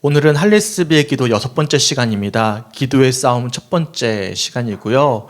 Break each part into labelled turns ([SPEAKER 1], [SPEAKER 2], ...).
[SPEAKER 1] 오늘은 할례스비의 기도 6번째 시간입니다. 기도의 싸움 첫 번째 시간이고요.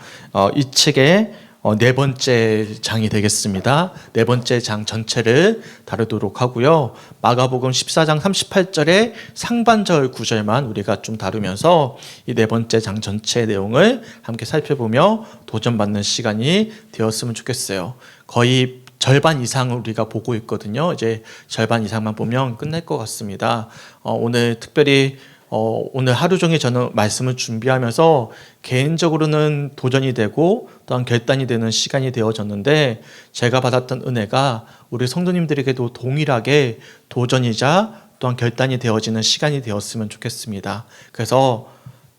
[SPEAKER 1] 이 책의 4번째 장이 되겠습니다. 4번째 장 전체를 다루도록 하고요. 마가복음 14장 38절의 상반절 구절만 우리가 좀 다루면서 이 4번째 장 전체의 내용을 함께 살펴보며 도전받는 시간이 되었으면 좋겠어요. 거의 절반 이상을 우리가 보고 있거든요. 이제 절반 이상만 보면 끝날 것 같습니다. 오늘 특별히 오늘 하루 종일 저는 말씀을 준비하면서 개인적으로는 도전이 되고 또한 결단이 되는 시간이 되어졌는데, 제가 받았던 은혜가 우리 성도님들에게도 동일하게 도전이자 또한 결단이 되어지는 시간이 되었으면 좋겠습니다. 그래서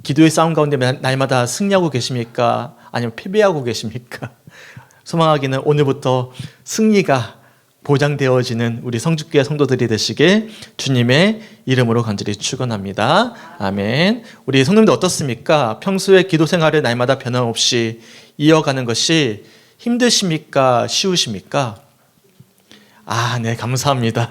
[SPEAKER 1] 기도의 싸움 가운데 날마다 승리하고 계십니까? 아니면 패배하고 계십니까? 소망하기는 오늘부터 승리가 보장되어지는 우리 성주교회 성도들이 되시길 주님의 이름으로 간절히 축원합니다. 아멘. 우리 성도님들 어떻습니까? 평소에 기도 생활을 날마다 변함없이 이어가는 것이 힘드십니까? 쉬우십니까? 네, 감사합니다.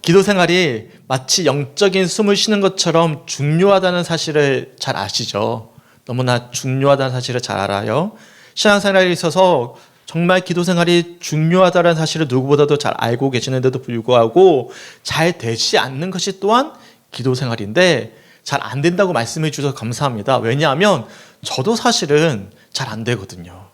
[SPEAKER 1] 기도 생활이 마치 영적인 숨을 쉬는 것처럼 중요하다는 사실을 잘 아시죠? 너무나 중요하다는 사실을 잘 알아요. 신앙생활에 있어서 정말 기도 생활이 중요하다는 사실을 누구보다도 잘 알고 계시는데도 불구하고 잘 되지 않는 것이 또한 기도 생활인데, 잘 안 된다고 말씀해 주셔서 감사합니다. 왜냐하면 저도 사실은 잘 안 되거든요.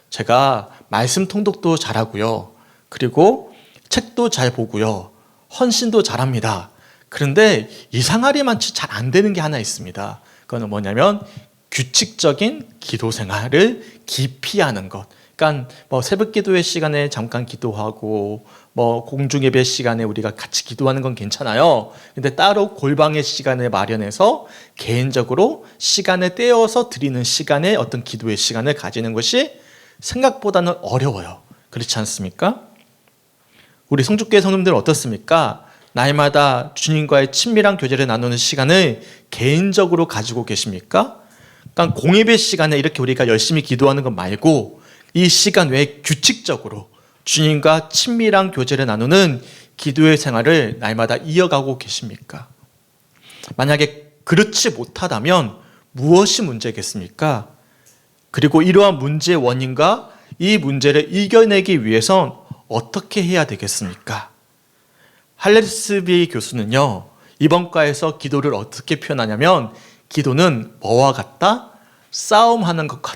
[SPEAKER 1] 제가 말씀 통독도 잘하고요. 그리고 책도 잘 보고요. 헌신도 잘합니다. 그런데 이상하리만치 잘 안 되는 게 하나 있습니다. 그거는 뭐냐면 규칙적인 기도 생활을 깊이 하는 것. 그러니까 새벽 기도회 시간에 잠깐 기도하고 공중 예배 시간에 우리가 같이 기도하는 건 괜찮아요. 근데 따로 골방의 시간을 마련해서 개인적으로 시간을 떼어서 드리는 시간에 어떤 기도의 시간을 가지는 것이 생각보다는 어려워요. 그렇지 않습니까? 우리 성주교회 성도님들은 어떻습니까? 날마다 주님과의 친밀한 교제를 나누는 시간을 개인적으로 가지고 계십니까? 그러니까 공예배 시간에 이렇게 우리가 열심히 기도하는 것 말고 이 시간 외에 규칙적으로 주님과 친밀한 교제를 나누는 기도의 생활을 날마다 이어가고 계십니까? 만약에 그렇지 못하다면 무엇이 문제겠습니까? 그리고 이러한 문제의 원인과 이 문제를 이겨내기 위해선 어떻게 해야 되겠습니까? 할레스비 교수는요, 이번 과에서 기도를 어떻게 표현하냐면 기도는 뭐와 같다? 싸움하는 것과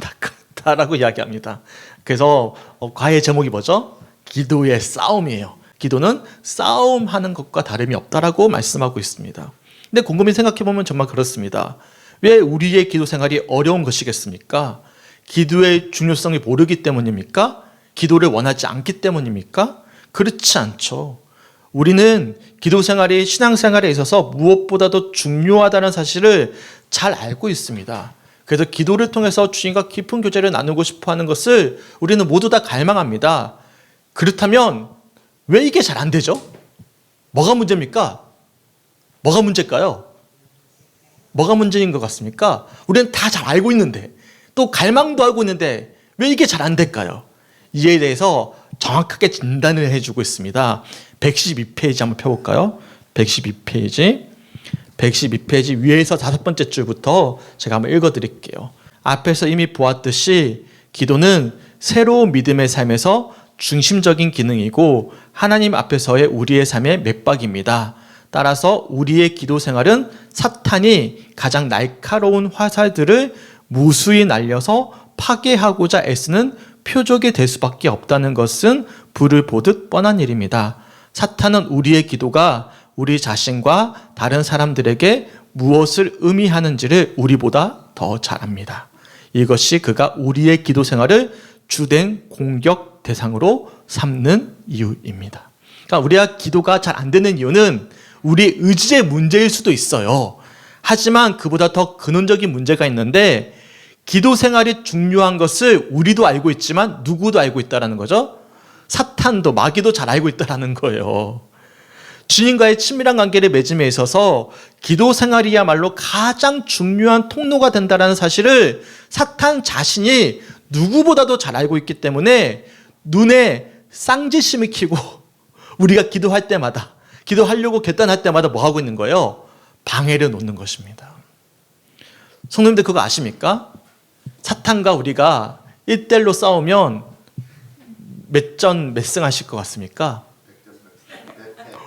[SPEAKER 1] 같다라고 이야기합니다. 그래서 과의 제목이 뭐죠? 기도의 싸움이에요. 기도는 싸움하는 것과 다름이 없다라고 말씀하고 있습니다. 근데 곰곰이 생각해보면 정말 그렇습니다. 왜 우리의 기도 생활이 어려운 것이겠습니까? 기도의 중요성을 모르기 때문입니까? 기도를 원하지 않기 때문입니까? 그렇지 않죠. 우리는 기도 생활이 신앙생활에 있어서 무엇보다도 중요하다는 사실을 잘 알고 있습니다. 그래서 기도를 통해서 주님과 깊은 교제를 나누고 싶어 하는 것을 우리는 모두 다 갈망합니다. 그렇다면 왜 이게 잘 안 되죠? 뭐가 문제입니까? 뭐가 문제일까요? 뭐가 문제인 것 같습니까? 우리는 다 잘 알고 있는데, 또 갈망도 하고 있는데 왜 이게 잘 안 될까요? 이에 대해서 정확하게 진단을 해주고 있습니다. 112페이지 한번 펴볼까요? 112페이지 위에서 5번째 줄부터 제가 한번 읽어드릴게요. 앞에서 이미 보았듯이 기도는 새로운 믿음의 삶에서 중심적인 기능이고 하나님 앞에서의 우리의 삶의 맥박입니다. 따라서 우리의 기도 생활은 사탄이 가장 날카로운 화살들을 무수히 날려서 파괴하고자 애쓰는 표적이 될 수밖에 없다는 것은 불을 보듯 뻔한 일입니다. 사탄은 우리의 기도가 우리 자신과 다른 사람들에게 무엇을 의미하는지를 우리보다 더 잘 압니다. 이것이 그가 우리의 기도 생활을 주된 공격 대상으로 삼는 이유입니다. 그러니까 우리가 기도가 잘 안 되는 이유는 우리 의지의 문제일 수도 있어요. 하지만 그보다 더 근원적인 문제가 있는데, 기도 생활이 중요한 것을 우리도 알고 있지만 누구도 알고 있다는 거죠. 사탄도 마귀도 잘 알고 있다는 거예요. 주님과의 친밀한 관계를 맺음에 있어서 기도 생활이야말로 가장 중요한 통로가 된다는 사실을 사탄 자신이 누구보다도 잘 알고 있기 때문에 눈에 쌍지심을 키고 우리가 기도할 때마다, 기도하려고 결단할 때마다 뭐 하고 있는 거예요? 방해를 놓는 것입니다. 성도님들 그거 아십니까? 사탄과 우리가 1대1로 싸우면 몇 전 몇 승 하실 것 같습니까?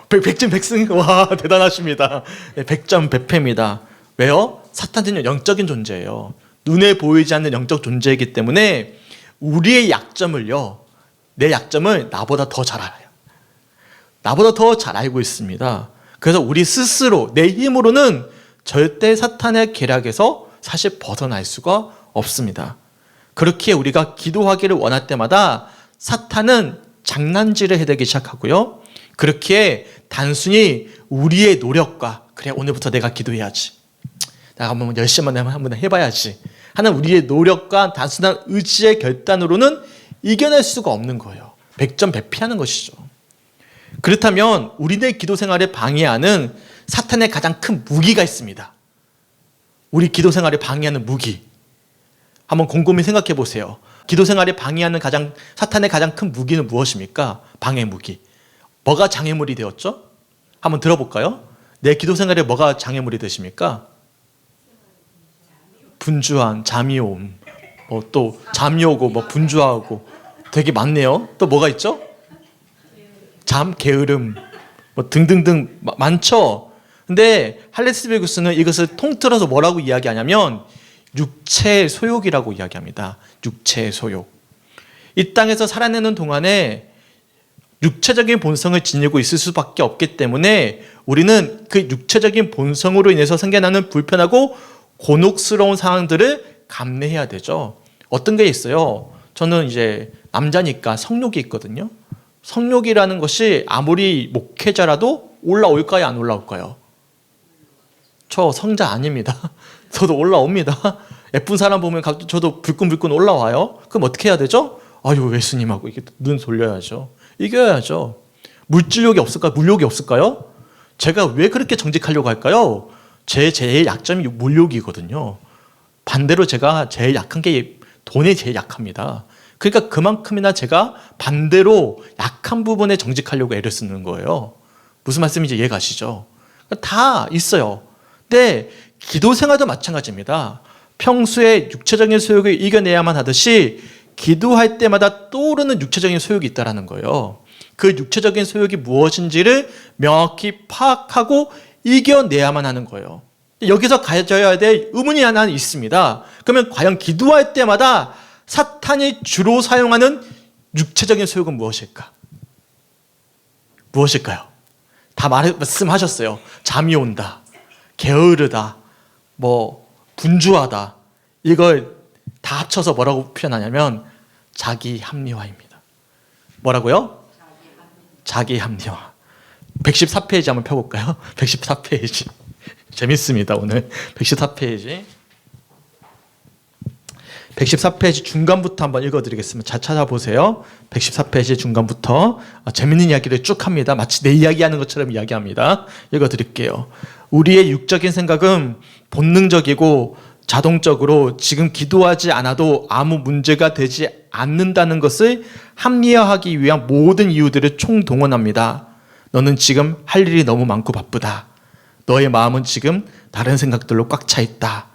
[SPEAKER 1] 백전 백승? 와, 대단하십니다. 네, 100전 100패입니다. 왜요? 사탄은 영적인 존재예요. 눈에 보이지 않는 영적 존재이기 때문에 우리의 약점을요, 내 약점을 나보다 더 잘 알아요. 나보다 더 잘 알고 있습니다. 그래서 우리 스스로 내 힘으로는 절대 사탄의 계략에서 사실 벗어날 수가 없습니다. 그렇게 우리가 기도하기를 원할 때마다 사탄은 장난질을 해대기 시작하고요. 그렇게 단순히 우리의 노력과 그래 오늘부터 내가 기도해야지, 내가 한번 열심히 한번 해봐야지 하는 우리의 노력과 단순한 의지의 결단으로는 이겨낼 수가 없는 거예요. 백전백패하는 것이죠. 그렇다면 우리네 기도 생활을 방해하는 사탄의 가장 큰 무기가 있습니다. 우리 기도 생활을 방해하는 무기. 한번 곰곰이 생각해 보세요. 기도 생활을 방해하는 사탄의 가장 큰 무기는 무엇입니까? 방해 무기. 뭐가 장애물이 되었죠? 한번 들어볼까요? 내 기도 생활에 뭐가 장애물이 되십니까? 분주한, 잠이 옴, 또 잠이 오고, 분주하고 되게 많네요. 또 뭐가 있죠? 잠, 게으름, 등등등 많죠. 근데 할레스베구스는 이것을 통틀어서 뭐라고 이야기하냐면 육체의 소욕이라고 이야기합니다. 육체의 소욕. 이 땅에서 살아내는 동안에 육체적인 본성을 지니고 있을 수밖에 없기 때문에 우리는 그 육체적인 본성으로 인해서 생겨나는 불편하고 곤혹스러운 상황들을 감내해야 되죠. 어떤 게 있어요? 저는 이제 남자니까 성욕이 있거든요. 성욕이라는 것이 아무리 목회자라도 올라올까요? 안 올라올까요? 저 성자 아닙니다. 저도 올라옵니다. 예쁜 사람 보면 저도 불끈불끈 올라와요. 그럼 어떻게 해야 되죠? 아유, 예수님하고 이렇게 눈 돌려야죠. 이겨야죠. 물질욕이 없을까요? 물욕이 없을까요? 제가 왜 그렇게 정직하려고 할까요? 제 제일 약점이 물욕이거든요. 반대로 제가 제일 약한 게 돈에 제일 약합니다. 그러니까 그만큼이나 제가 반대로 약한 부분에 정직하려고 애를 쓰는 거예요. 무슨 말씀인지 이해 가시죠? 다 있어요. 근데 기도 생활도 마찬가지입니다. 평소에 육체적인 소욕을 이겨내야만 하듯이 기도할 때마다 떠오르는 육체적인 소욕이 있다는 거예요. 그 육체적인 소욕이 무엇인지를 명확히 파악하고 이겨내야만 하는 거예요. 여기서 가져야 될 의문이 하나 있습니다. 그러면 과연 기도할 때마다 사탄이 주로 사용하는 육체적인 소욕은 무엇일까? 무엇일까요? 다 말씀하셨어요. 잠이 온다, 게으르다, 분주하다. 이걸 다 합쳐서 뭐라고 표현하냐면 자기 합리화입니다. 뭐라고요? 자기 합리화. 114페이지 한번 펴볼까요? 114페이지. 재밌습니다, 오늘. 114페이지. 114페이지 중간부터 한번 읽어드리겠습니다. 잘 찾아보세요. 114페이지 중간부터 재밌는 이야기를 쭉 합니다. 마치 내 이야기하는 것처럼 이야기합니다. 읽어드릴게요. 우리의 육적인 생각은 본능적이고 자동적으로 지금 기도하지 않아도 아무 문제가 되지 않는다는 것을 합리화하기 위한 모든 이유들을 총동원합니다. 너는 지금 할 일이 너무 많고 바쁘다. 너의 마음은 지금 다른 생각들로 꽉 차 있다.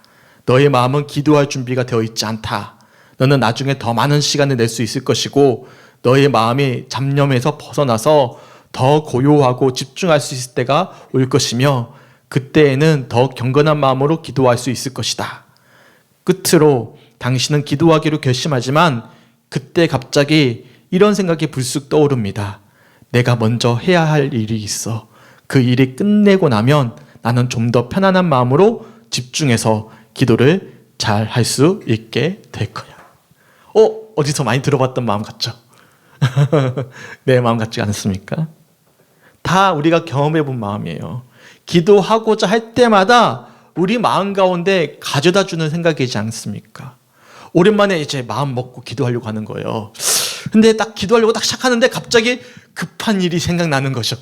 [SPEAKER 1] 너의 마음은 기도할 준비가 되어 있지 않다. 너는 나중에 더 많은 시간을 낼 수 있을 것이고 너의 마음이 잡념에서 벗어나서 더 고요하고 집중할 수 있을 때가 올 것이며 그때에는 더 경건한 마음으로 기도할 수 있을 것이다. 끝으로 당신은 기도하기로 결심하지만 그때 갑자기 이런 생각이 불쑥 떠오릅니다. 내가 먼저 해야 할 일이 있어. 그 일이 끝내고 나면 나는 좀 더 편안한 마음으로 집중해서 기도를 잘 할 수 있게 될 거야. 어디서 많이 들어봤던 마음 같죠? 내 마음 같지 않습니까? 다 우리가 경험해 본 마음이에요. 기도하고자 할 때마다 우리 마음 가운데 가져다 주는 생각이지 않습니까? 오랜만에 이제 마음 먹고 기도하려고 하는 거예요. 근데 딱 기도하려고 딱 시작하는데 갑자기 급한 일이 생각나는 거죠.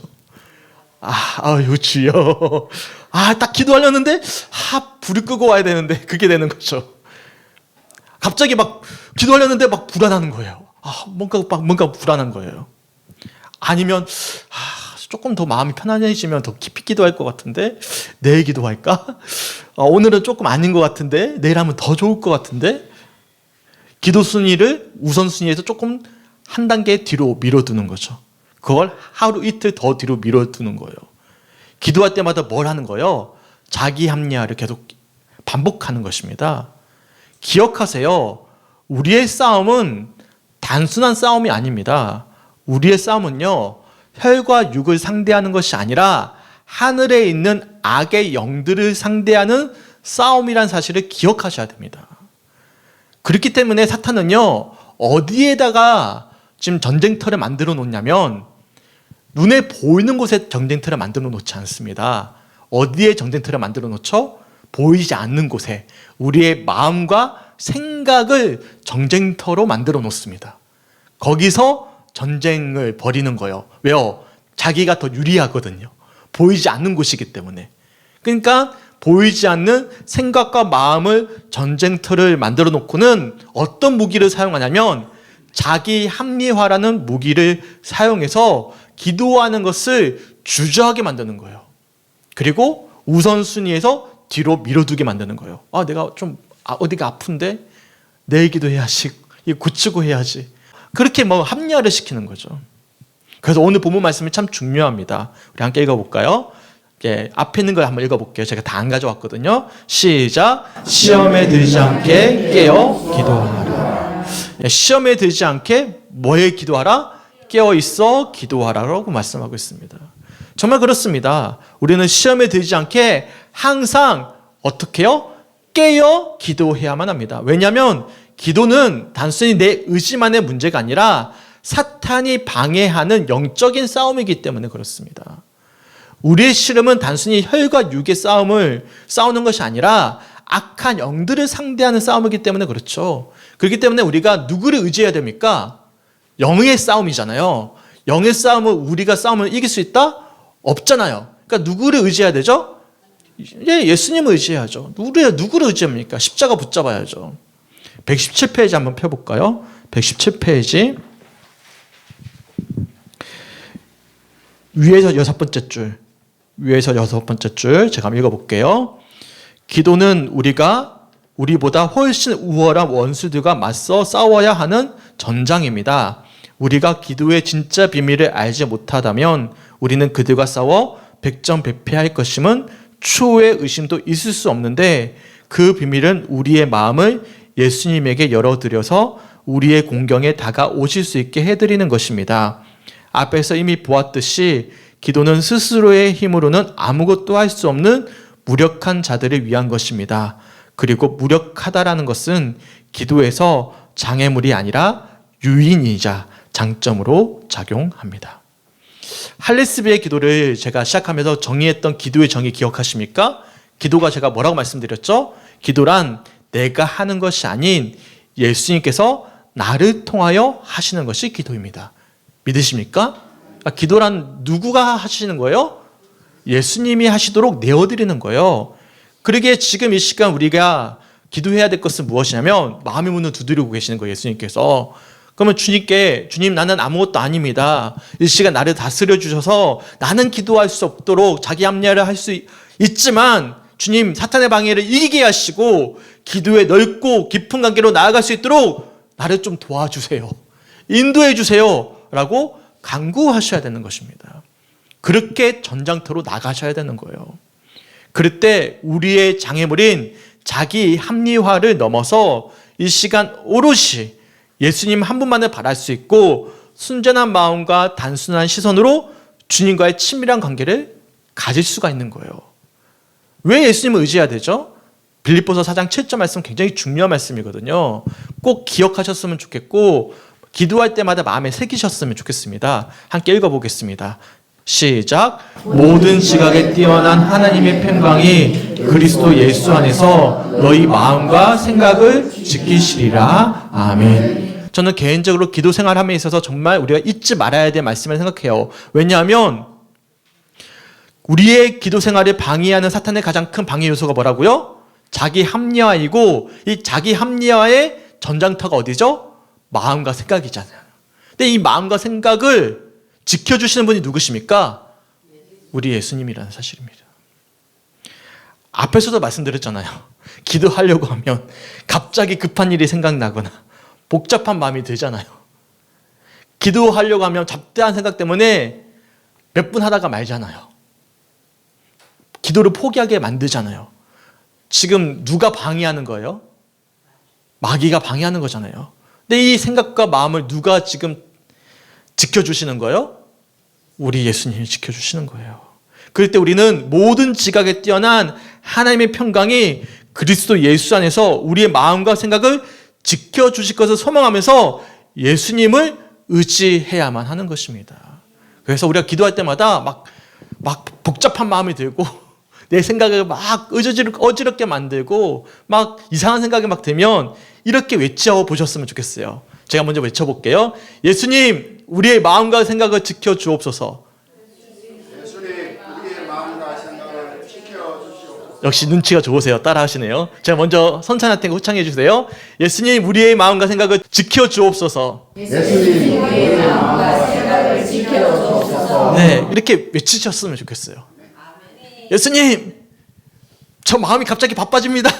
[SPEAKER 1] 아유 주여. 딱 기도하려는데 불을 끄고 와야 되는데 그게 되는 거죠. 갑자기 막 기도하려는데 막 불안하는 거예요. 뭔가 불안한 거예요. 아니면 조금 더 마음이 편안해지면 더 깊이 기도할 것 같은데 내일 기도할까? 오늘은 조금 아닌 것 같은데 내일 하면 더 좋을 것 같은데 기도 순위를 우선순위에서 조금 한 단계 뒤로 밀어두는 거죠. 그걸 하루 이틀 더 뒤로 밀어두는 거예요. 기도할 때마다 뭘 하는 거예요? 자기 합리화를 계속 반복하는 것입니다. 기억하세요. 우리의 싸움은 단순한 싸움이 아닙니다. 우리의 싸움은요, 혈과 육을 상대하는 것이 아니라 하늘에 있는 악의 영들을 상대하는 싸움이란 사실을 기억하셔야 됩니다. 그렇기 때문에 사탄은요, 어디에다가 지금 전쟁터를 만들어 놓냐면 눈에 보이는 곳에 전쟁터를 만들어 놓지 않습니다. 어디에 전쟁터를 만들어 놓죠? 보이지 않는 곳에 우리의 마음과 생각을 전쟁터로 만들어 놓습니다. 거기서 전쟁을 벌이는 거예요. 왜요? 자기가 더 유리하거든요. 보이지 않는 곳이기 때문에. 그러니까 보이지 않는 생각과 마음을 전쟁터를 만들어 놓고는 어떤 무기를 사용하냐면 자기 합리화라는 무기를 사용해서 기도하는 것을 주저하게 만드는 거예요. 그리고 우선순위에서 뒤로 밀어두게 만드는 거예요. 내가 좀 어디가 아픈데 내일 기도해야지. 이거 고치고 해야지. 그렇게 합리화를 시키는 거죠. 그래서 오늘 본문 말씀이 참 중요합니다. 우리 함께 읽어볼까요? 앞에 있는 걸 한번 읽어볼게요. 제가 다 안 가져왔거든요. 시작. 시험에 들지 않게 깨어 기도하라. 시험에 들지 않게 뭐에 기도하라? 깨어 있어 기도하라라고 말씀하고 있습니다. 정말 그렇습니다. 우리는 시험에 들지 않게 항상 어떻게 해요? 깨어 기도해야만 합니다. 왜냐하면 기도는 단순히 내 의지만의 문제가 아니라 사탄이 방해하는 영적인 싸움이기 때문에 그렇습니다. 우리의 씨름은 단순히 혈과 육의 싸우는 것이 아니라 악한 영들을 상대하는 싸움이기 때문에 그렇죠. 그렇기 때문에 우리가 누구를 의지해야 됩니까? 영의 싸움이잖아요. 영의 싸움을 우리가 싸움을 이길 수 있다? 없잖아요. 그러니까 누구를 의지해야 되죠? 예수님을 의지해야죠. 누구를 의지합니까? 십자가 붙잡아야죠. 117페이지 한번 펴볼까요? 117페이지 위에서 여섯 번째 줄 제가 한번 읽어볼게요. 기도는 우리보다 훨씬 우월한 원수들과 맞서 싸워야 하는 전장입니다. 우리가 기도의 진짜 비밀을 알지 못하다면 우리는 그들과 싸워 백전백패할 것임은 추호의 의심도 있을 수 없는데 그 비밀은 우리의 마음을 예수님에게 열어드려서 우리의 공경에 다가오실 수 있게 해드리는 것입니다. 앞에서 이미 보았듯이 기도는 스스로의 힘으로는 아무것도 할 수 없는 무력한 자들을 위한 것입니다. 그리고 무력하다라는 것은 기도에서 장애물이 아니라 유인이자 장점으로 작용합니다. 할레스비의 기도를 제가 시작하면서 정의했던 기도의 정의 기억하십니까? 기도가 제가 뭐라고 말씀드렸죠? 기도란 내가 하는 것이 아닌 예수님께서 나를 통하여 하시는 것이 기도입니다. 믿으십니까? 기도란 누구가 하시는 거예요? 예수님이 하시도록 내어드리는 거예요. 그러기에 지금 이 시간 우리가 기도해야 될 것은 무엇이냐면 마음의 문을 두드리고 계시는 거예요. 예수님께서. 그러면 주님 나는 아무것도 아닙니다. 이 시간 나를 다스려 주셔서 나는 기도할 수 없도록 자기 합리화를 할 수 있지만 주님 사탄의 방해를 이기게 하시고 기도에 넓고 깊은 관계로 나아갈 수 있도록 나를 좀 도와주세요. 인도해 주세요. 라고 간구하셔야 되는 것입니다. 그렇게 전장터로 나가셔야 되는 거예요. 그럴 때 우리의 장애물인 자기 합리화를 넘어서 이 시간 오롯이 예수님 한 분만을 바랄 수 있고 순전한 마음과 단순한 시선으로 주님과의 친밀한 관계를 가질 수가 있는 거예요. 왜 예수님을 의지해야 되죠? 빌립보서 4장 7절 말씀 굉장히 중요한 말씀이거든요. 꼭 기억하셨으면 좋겠고 기도할 때마다 마음에 새기셨으면 좋겠습니다. 함께 읽어보겠습니다. 시작. 모든 지각에 뛰어난 하나님의 평강이 그리스도 예수 안에서 너희 마음과 생각을 지키시리라. 아멘. 저는 개인적으로 기도 생활함에 있어서 정말 우리가 잊지 말아야 될 말씀을 생각해요. 왜냐하면 우리의 기도 생활을 방해하는 사탄의 가장 큰 방해 요소가 뭐라고요? 자기 합리화이고 이 자기 합리화의 전장터가 어디죠? 마음과 생각이잖아요. 근데 이 마음과 생각을 지켜주시는 분이 누구십니까? 우리 예수님이라는 사실입니다. 앞에서도 말씀드렸잖아요. 기도하려고 하면 갑자기 급한 일이 생각나거나 복잡한 마음이 들잖아요. 기도하려고 하면 잡다한 생각 때문에 몇 분 하다가 말잖아요. 기도를 포기하게 만들잖아요. 지금 누가 방해하는 거예요? 마귀가 방해하는 거잖아요. 근데 이 생각과 마음을 누가 지금 지켜주시는 거예요? 우리 예수님이 지켜주시는 거예요. 그럴 때 우리는 모든 지각에 뛰어난 하나님의 평강이 그리스도 예수 안에서 우리의 마음과 생각을 지켜주실 것을 소망하면서 예수님을 의지해야만 하는 것입니다. 그래서 우리가 기도할 때마다 막 복잡한 마음이 들고 내 생각을 막 어지럽게 만들고 막 이상한 생각이 막 들면 이렇게 외쳐 보셨으면 좋겠어요. 제가 먼저 외쳐볼게요. 예수님, 우리의 마음과 생각을 지켜주옵소서.
[SPEAKER 2] 예수님, 우리의 마음과 생각을 지켜주시옵소서.
[SPEAKER 1] 역시 눈치가 좋으세요. 따라하시네요. 제가 먼저 선찬할 테니까 호창해 주세요. 예수님, 우리의 마음과 생각을 지켜주옵소서.
[SPEAKER 2] 예수님, 우리의 마음과 생각을 지켜주옵소서.
[SPEAKER 1] 네, 이렇게 외치셨으면 좋겠어요. 예수님, 저 마음이 갑자기 바빠집니다.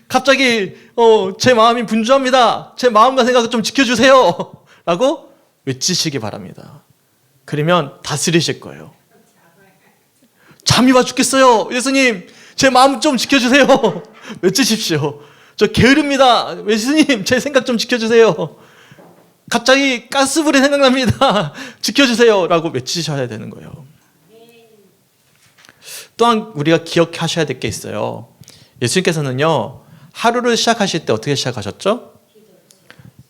[SPEAKER 1] 갑자기 제 마음이 분주합니다. 제 마음과 생각을 좀 지켜주세요. 라고 외치시기 바랍니다. 그러면 다스리실 거예요. 잠이 와 죽겠어요. 예수님, 제 마음 좀 지켜주세요. 외치십시오. 저 게으릅니다. 예수님, 제 생각 좀 지켜주세요. 갑자기 가스불이 생각납니다. 지켜주세요. 라고 외치셔야 되는 거예요. 또한 우리가 기억하셔야 될 게 있어요. 예수님께서는요, 하루를 시작하실 때 어떻게 시작하셨죠?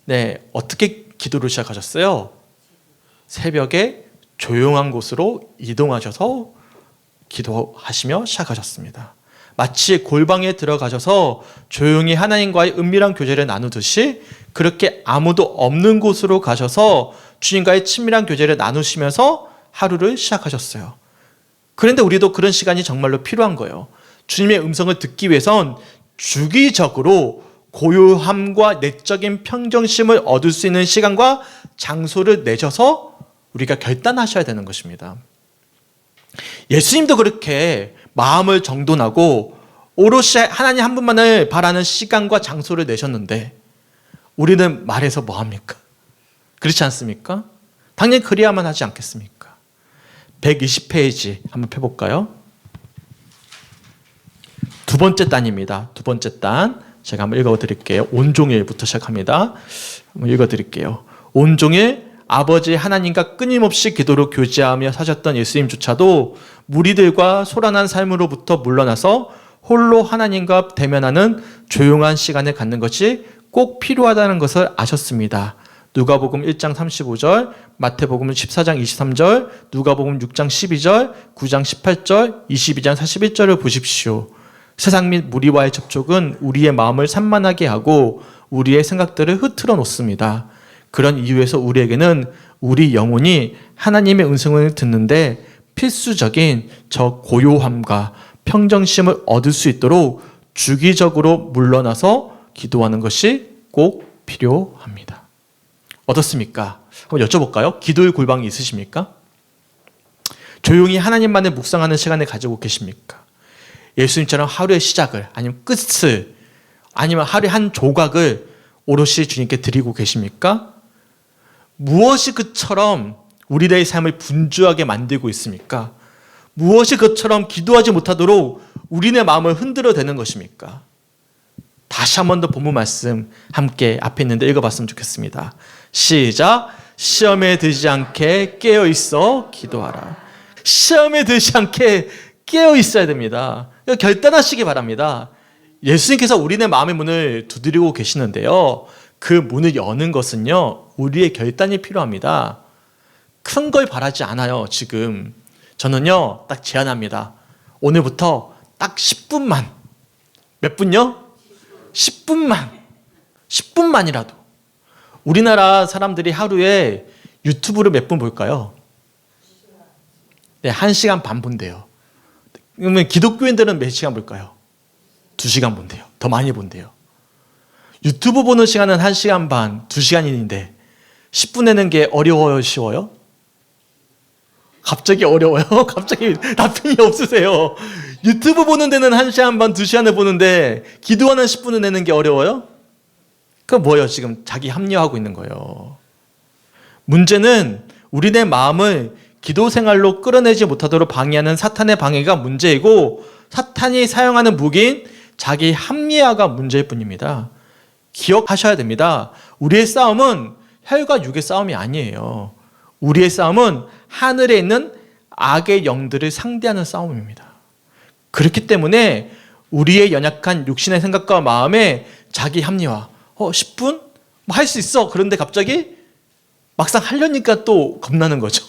[SPEAKER 1] 네, 어떻게 기도를 시작하셨어요? 새벽에 조용한 곳으로 이동하셔서 기도하시며 시작하셨습니다. 마치 골방에 들어가셔서 조용히 하나님과의 은밀한 교제를 나누듯이 그렇게 아무도 없는 곳으로 가셔서 주님과의 친밀한 교제를 나누시면서 하루를 시작하셨어요. 그런데 우리도 그런 시간이 정말로 필요한 거예요. 주님의 음성을 듣기 위해선 주기적으로 고요함과 내적인 평정심을 얻을 수 있는 시간과 장소를 내셔서 우리가 결단하셔야 되는 것입니다. 예수님도 그렇게 마음을 정돈하고 오롯이 하나님 한 분만을 바라는 시간과 장소를 내셨는데 우리는 말해서 뭐합니까? 그렇지 않습니까? 당연히 그래야만 하지 않겠습니까? 120페이지 한번 펴볼까요? 두 번째 단입니다. 두 번째 단. 제가 한번 읽어드릴게요. 온종일부터 시작합니다. 한번 읽어드릴게요. 온종일 아버지 하나님과 끊임없이 기도로 교제하며 사셨던 예수님조차도 무리들과 소란한 삶으로부터 물러나서 홀로 하나님과 대면하는 조용한 시간을 갖는 것이 꼭 필요하다는 것을 아셨습니다. 누가복음 1장 35절, 마태복음 14장 23절, 누가복음 6장 12절, 9장 18절, 22장 41절을 보십시오. 세상 및 무리와의 접촉은 우리의 마음을 산만하게 하고 우리의 생각들을 흐트러 놓습니다. 그런 이유에서 우리에게는 우리 영혼이 하나님의 음성을 듣는데 필수적인 저 고요함과 평정심을 얻을 수 있도록 주기적으로 물러나서 기도하는 것이 꼭 필요합니다. 어떻습니까? 한번 여쭤볼까요? 기도의 골방이 있으십니까? 조용히 하나님만을 묵상하는 시간을 가지고 계십니까? 예수님처럼 하루의 시작을 아니면 끝을 아니면 하루의 한 조각을 오롯이 주님께 드리고 계십니까? 무엇이 그처럼 우리들의 삶을 분주하게 만들고 있습니까? 무엇이 그처럼 기도하지 못하도록 우리의 마음을 흔들어대는 것입니까? 다시 한 번 더 본문 말씀 함께 앞에 있는데 읽어봤으면 좋겠습니다. 시작. 시험에 들지 않게 깨어있어 기도하라. 시험에 들지 않게 깨어있어야 됩니다. 결단하시기 바랍니다. 예수님께서 우리의 마음의 문을 두드리고 계시는데요. 그 문을 여는 것은요, 우리의 결단이 필요합니다. 큰 걸 바라지 않아요, 지금. 저는요, 딱 제안합니다. 오늘부터 딱 10분만. 몇 분요? 10분만. 10분만이라도. 우리나라 사람들이 하루에 유튜브를 몇 분 볼까요? 네, 1시간 반 본대요. 그러면 기독교인들은 몇 시간 볼까요? 2시간 본대요. 더 많이 본대요. 유튜브 보는 시간은 1시간 반, 2시간인데 10분 내는 게 어려워요, 쉬워요? 갑자기 어려워요? 갑자기 답변이 없으세요? 유튜브 보는 데는 1시간 반, 2시간을 보는데 기도하는 10분을 내는 게 어려워요? 그건 뭐예요? 지금 자기 합리화하고 있는 거예요. 문제는 우리네 마음을 기도 생활로 끌어내지 못하도록 방해하는 사탄의 방해가 문제이고 사탄이 사용하는 무기인 자기 합리화가 문제일 뿐입니다. 기억하셔야 됩니다. 우리의 싸움은 혈과 육의 싸움이 아니에요. 우리의 싸움은 하늘에 있는 악의 영들을 상대하는 싸움입니다. 그렇기 때문에 우리의 연약한 육신의 생각과 마음에 자기 합리화, 10분? 뭐 할 수 있어. 그런데 갑자기 막상 하려니까 또 겁나는 거죠.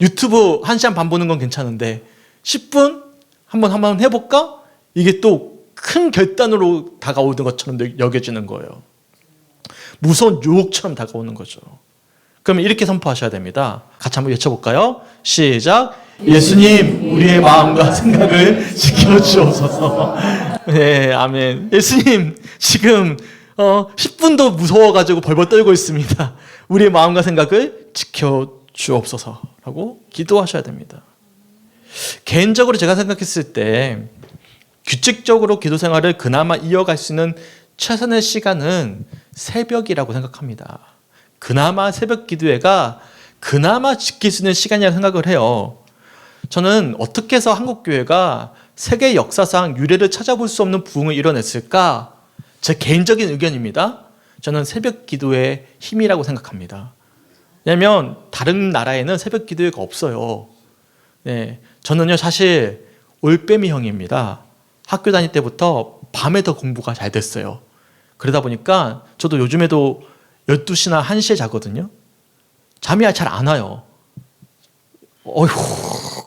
[SPEAKER 1] 유튜브 1시간 반 보는 건 괜찮은데 10분? 한번 해볼까? 이게 또 큰 결단으로 다가오는 것처럼 여겨지는 거예요. 무서운 유혹처럼 다가오는 거죠. 그러면 이렇게 선포하셔야 됩니다. 같이 한번 외쳐볼까요? 시작. 예수님, 우리의 마음과 생각을 지켜주옵소서. 네, 아멘. 예수님, 지금 10분도 무서워가지고 벌벌 떨고 있습니다. 우리의 마음과 생각을 지켜주옵소서라고 기도하셔야 됩니다. 개인적으로 제가 생각했을 때 규칙적으로 기도 생활을 그나마 이어갈 수 있는 최선의 시간은 새벽이라고 생각합니다. 그나마 새벽 기도회가 그나마 지킬 수 있는 시간이라고 생각을 해요. 저는 어떻게 해서 한국교회가 세계 역사상 유례를 찾아볼 수 없는 부흥을 이뤄냈을까? 제 개인적인 의견입니다. 저는 새벽 기도의 힘이라고 생각합니다. 왜냐하면 다른 나라에는 새벽 기도회가 없어요. 네, 저는요 사실 올빼미형입니다. 학교 다닐 때부터 밤에 더 공부가 잘 됐어요. 그러다 보니까 저도 요즘에도 12시나 1시에 자거든요. 잠이 잘 안 와요. 어휴,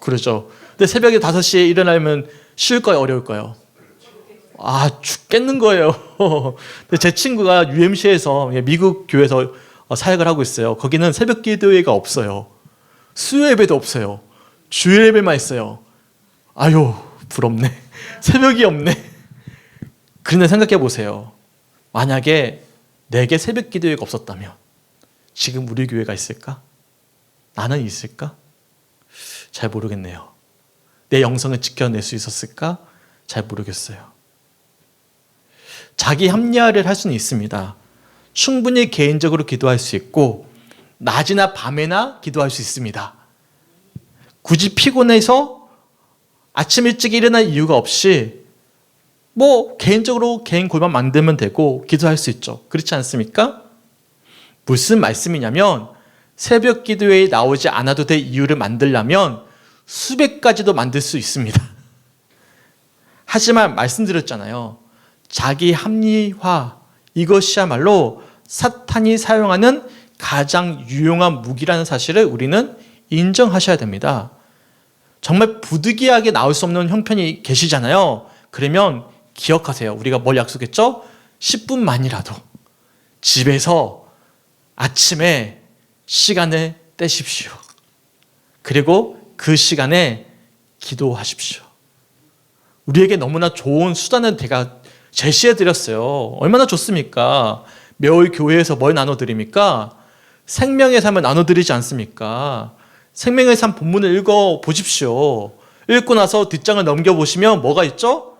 [SPEAKER 1] 그러죠. 근데 새벽에 5시에 일어나면 쉬울까요? 어려울까요? 죽겠는 거예요. 근데 제 친구가 UMC에서 미국 교회에서 사역을 하고 있어요. 거기는 새벽 기도회가 없어요. 수요 예배도 없어요. 주일 예배만 있어요. 아유, 부럽네. 새벽이 없네. 그런데 생각해 보세요. 만약에 내게 새벽 기도회가 없었다면 지금 우리 교회가 있을까? 나는 있을까? 잘 모르겠네요. 내 영성을 지켜낼 수 있었을까? 잘 모르겠어요. 자기 합리화를 할 수는 있습니다. 충분히 개인적으로 기도할 수 있고 낮이나 밤에나 기도할 수 있습니다. 굳이 피곤해서 아침 일찍 일어날 이유가 없이 개인적으로 개인 골반 만들면 되고 기도할 수 있죠. 그렇지 않습니까? 무슨 말씀이냐면 새벽 기도회에 나오지 않아도 될 이유를 만들려면 수백 가지도 만들 수 있습니다. 하지만 말씀드렸잖아요. 자기 합리화, 이것이야말로 사탄이 사용하는 가장 유용한 무기라는 사실을 우리는 인정하셔야 됩니다. 정말 부득이하게 나올 수 없는 형편이 계시잖아요. 그러면 기억하세요. 우리가 뭘 약속했죠? 10분만이라도 집에서 아침에 시간을 떼십시오. 그리고 그 시간에 기도하십시오. 우리에게 너무나 좋은 수단을 제가 제시해드렸어요. 얼마나 좋습니까? 매월 교회에서 뭘 나눠드립니까? 생명의 삶을 나눠드리지 않습니까? 생명의 삶 본문을 읽어보십시오. 읽고 나서 뒷장을 넘겨보시면 뭐가 있죠?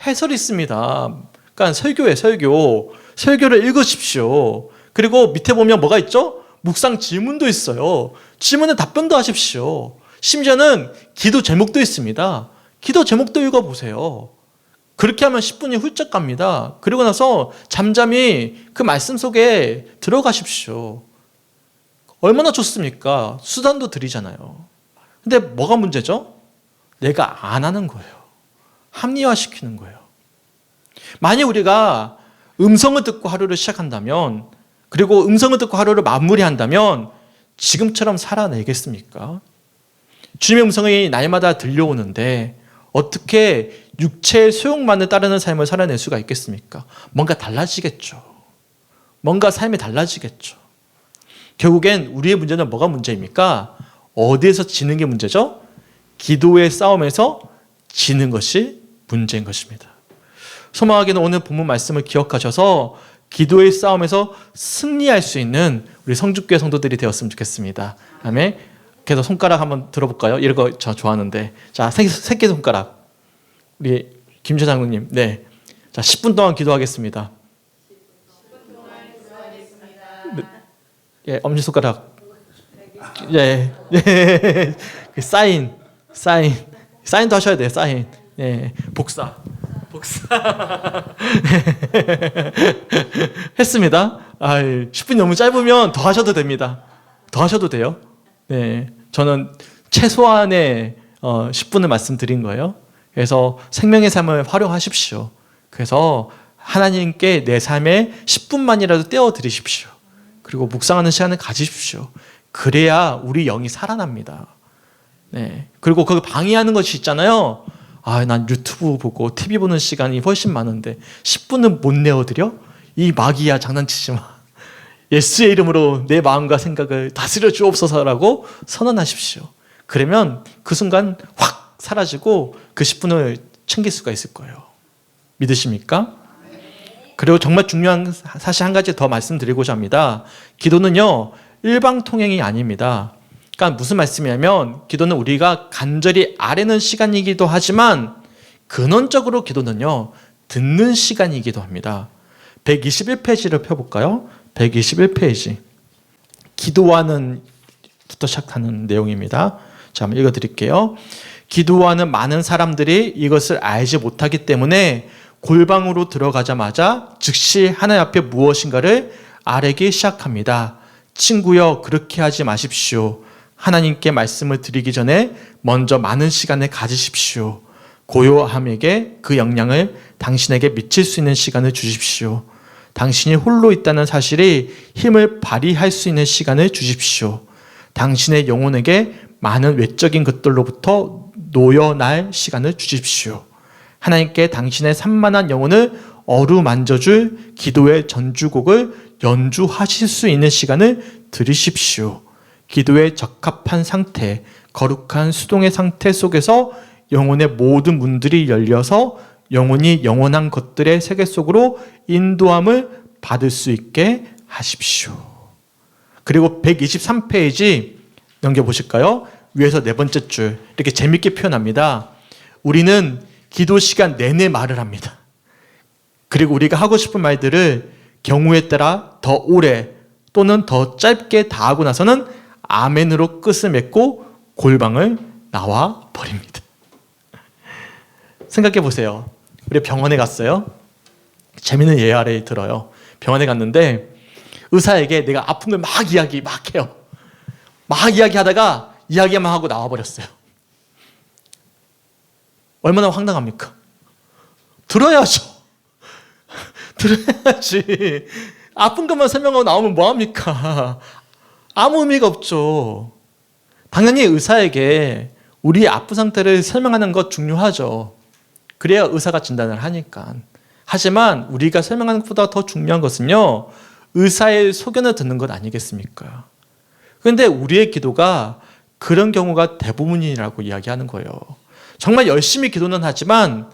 [SPEAKER 1] 해설이 있습니다. 그러니까 설교예요, 설교. 설교를 읽으십시오. 그리고 밑에 보면 뭐가 있죠? 묵상 질문도 있어요. 질문에 답변도 하십시오. 심지어는 기도 제목도 있습니다. 기도 제목도 읽어보세요. 그렇게 하면 10분이 훌쩍 갑니다. 그리고 나서 잠잠히 그 말씀 속에 들어가십시오. 얼마나 좋습니까? 수단도 드리잖아요. 근데 뭐가 문제죠? 내가 안 하는 거예요. 합리화시키는 거예요. 만약 우리가 음성을 듣고 하루를 시작한다면, 그리고 음성을 듣고 하루를 마무리한다면 지금처럼 살아내겠습니까? 주님의 음성이 날마다 들려오는데 어떻게 육체의 소욕만을 따르는 삶을 살아낼 수가 있겠습니까? 뭔가 달라지겠죠. 뭔가 삶이 달라지겠죠. 결국엔 우리의 문제는 뭐가 문제입니까? 어디에서 지는 게 문제죠? 기도의 싸움에서 지는 것이 문제인 것입니다. 소망하기는 오늘 본문 말씀을 기억하셔서 기도의 싸움에서 승리할 수 있는 우리 성주교회 성도들이 되었으면 좋겠습니다. 아멘. 그래서 손가락 한번 들어볼까요? 이런 거 저 좋아하는데. 자, 새끼 손가락. 우리 김재 장로님. 네. 자, 10분 동안 기도하겠습니다. 네. 예, 엄지손가락. 예. 예. 사인도 하셔야 돼요. 사인. 예. 복사. 했습니다. 10분이 너무 짧으면 더 하셔도 됩니다. 더 하셔도 돼요. 네. 저는 최소한의 10분을 말씀드린 거예요. 그래서 생명의 삶을 활용하십시오. 그래서 하나님께 내 삶에 10분만이라도 떼어드리십시오. 그리고 묵상하는 시간을 가지십시오. 그래야 우리 영이 살아납니다. 네. 그리고 그거 방해하는 것이 있잖아요. 난 유튜브 보고 TV 보는 시간이 훨씬 많은데 10분은 못 내어드려? 이 마귀야, 장난치지 마. 예수의 이름으로 내 마음과 생각을 다스려 주옵소서라고 선언하십시오. 그러면 그 순간 확 사라지고 그 10분을 챙길 수가 있을 거예요. 믿으십니까? 그리고 정말 중요한 사실 한 가지 더 말씀드리고자 합니다. 기도는요, 일방통행이 아닙니다. 그러니까 무슨 말씀이냐면 기도는 우리가 간절히 아뢰는 시간이기도 하지만 근원적으로 기도는요, 듣는 시간이기도 합니다. 121페이지를 펴볼까요? 121페이지. 기도하는 부터 시작하는 내용입니다. 자, 한번 읽어드릴게요. 기도하는 많은 사람들이 이것을 알지 못하기 때문에 골방으로 들어가자마자 즉시 하나님 앞에 무엇인가를 아뢰기 시작합니다. 친구여, 그렇게 하지 마십시오. 하나님께 말씀을 드리기 전에 먼저 많은 시간을 가지십시오. 고요함에게 그 영향을 당신에게 미칠 수 있는 시간을 주십시오. 당신이 홀로 있다는 사실이 힘을 발휘할 수 있는 시간을 주십시오. 당신의 영혼에게 많은 외적인 것들로부터 놓여날 시간을 주십시오. 하나님께 당신의 산만한 영혼을 어루만져줄 기도의 전주곡을 연주하실 수 있는 시간을 드리십시오. 기도에 적합한 상태, 거룩한 수동의 상태 속에서 영혼의 모든 문들이 열려서 영혼이 영원한 것들의 세계 속으로 인도함을 받을 수 있게 하십시오. 그리고 123페이지 넘겨보실까요? 위에서 네 번째 줄 이렇게 재밌게 표현합니다. 우리는 기도 시간 내내 말을 합니다. 그리고 우리가 하고 싶은 말들을 경우에 따라 더 오래 또는 더 짧게 다 하고 나서는 아멘으로 끝을 맺고 골방을 나와 버립니다. 생각해 보세요. 우리 병원에 갔어요. 재밌는 예화를 들어요. 병원에 갔는데 의사에게 내가 아픈 걸 막 해요. 막 이야기하다가 이야기만 하고 나와버렸어요. 얼마나 황당합니까? 들어야죠. 들어야지. 아픈 것만 설명하고 나오면 뭐합니까? 아무 의미가 없죠. 당연히 의사에게 우리의 아픈 상태를 설명하는 것 중요하죠. 그래야 의사가 진단을 하니까. 하지만 우리가 설명하는 것보다 더 중요한 것은요, 의사의 소견을 듣는 것 아니겠습니까? 그런데 우리의 기도가 그런 경우가 대부분이라고 이야기하는 거예요. 정말 열심히 기도는 하지만